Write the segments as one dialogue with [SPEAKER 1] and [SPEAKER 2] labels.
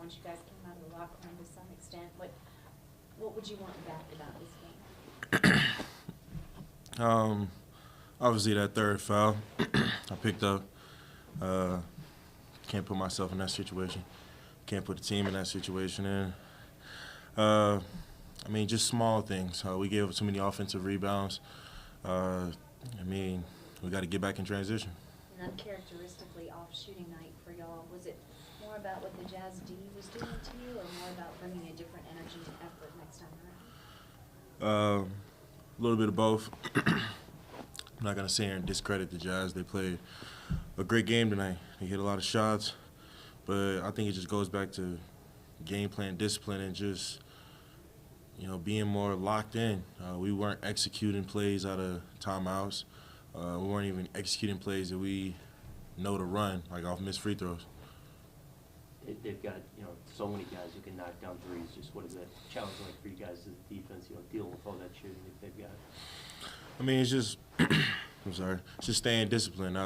[SPEAKER 1] once you guys came out of the locker room to some extent. What would you want back about this game?
[SPEAKER 2] Obviously that third foul I picked up. Can't put myself in that situation. Can't put the team in that situation. And just small things. We gave up too many offensive rebounds. We got to get back in transition.
[SPEAKER 1] An uncharacteristically off shooting night for y'all. Was it more about what the Jazz D was doing to you, or more about bringing a different energy and effort next time around?
[SPEAKER 2] A little bit of both. I'm not going to sit here and discredit the Jazz. They played a great game tonight. They hit a lot of shots. But I think it just goes back to game plan discipline and just, being more locked in. We weren't executing plays out of timeouts. We weren't even executing plays that we know to run, like off missed free throws.
[SPEAKER 3] They've got, so many guys who can knock down threes. Just what is that challenge like for you guys as a defense, dealing with all that shooting that they've got?
[SPEAKER 2] It's just, it's just staying disciplined.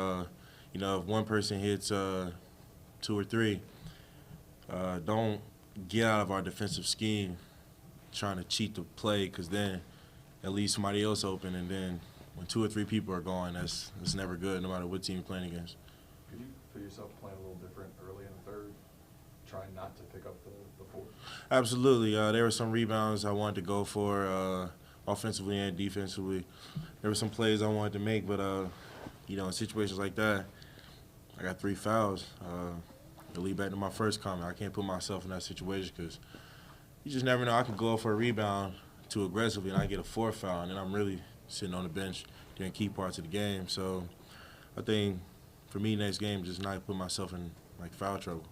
[SPEAKER 2] If one person hits 2 or 3, don't get out of our defensive scheme trying to cheat the play, because then at least somebody else open, and then when 2 or 3 people are gone, that's never good, no matter what team you're playing against.
[SPEAKER 4] Could you feel yourself playing a little different early in the third, trying not to pick up the fourth?
[SPEAKER 2] Absolutely. There were some rebounds I wanted to go for, offensively and defensively. There were some plays I wanted to make, but in situations like that, I got 3 fouls. To lead back to my first comment, I can't put myself in that situation because you just never know. I could go for a rebound too aggressively and I get a 4th foul, and then I'm really sitting on the bench during key parts of the game. So I think for me, next game, just not put myself in foul trouble.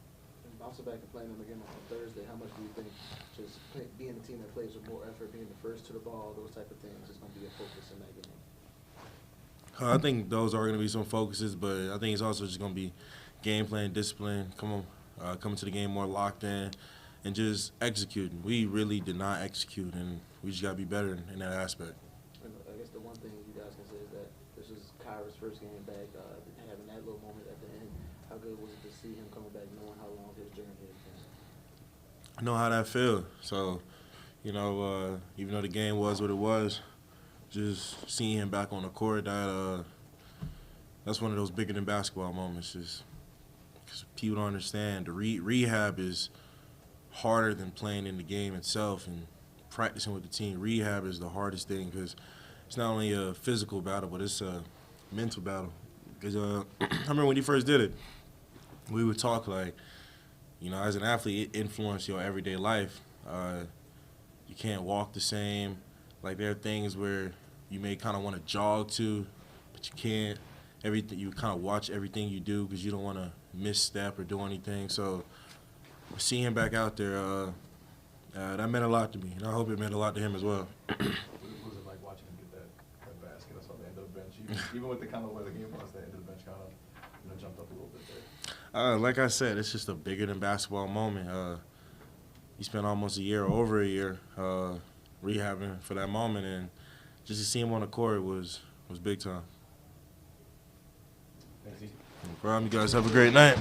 [SPEAKER 5] And bouncing back and playing them again on Thursday, how much do you think just being a team that plays with more effort, being the first to the ball, those type of things is going to be a focus in that game?
[SPEAKER 2] I think those are going to be some focuses, but I think it's also just going to be game plan, discipline, coming to the game more locked in, and just executing. We really did not execute, and we just got to be better in that aspect.
[SPEAKER 5] And I guess the one thing you guys can say is that this is Kyra's first game back, having that little moment at the end. How good was it to see him coming back, knowing how long his journey has been?
[SPEAKER 2] I know how that feels. So, even though the game was what it was, just seeing him back on the court, that's one of those bigger than basketball moments. Just because people don't understand, the rehab is harder than playing in the game itself and practicing with the team. Rehab is the hardest thing because it's not only a physical battle, but it's a mental battle. Because I remember when he first did it, we would talk as an athlete, it influenced your everyday life. You can't walk the same. There are things where you may kind of want to jog to, but you can't. You kind of watch everything you do because you don't want to misstep or do anything. So seeing him back out there, that meant a lot to me, and I hope it meant a lot to him as well.
[SPEAKER 4] What was it like watching him get that basket? I saw the end of the bench. Even with the kind of where the game was, the end of the bench kind of jumped up a little bit there.
[SPEAKER 2] Like I said, it's just a bigger than basketball moment. He spent almost over a year rehabbing for that moment, and just to see him on the court was big time.
[SPEAKER 4] Thanks, E.
[SPEAKER 2] No problem. You guys have a great night.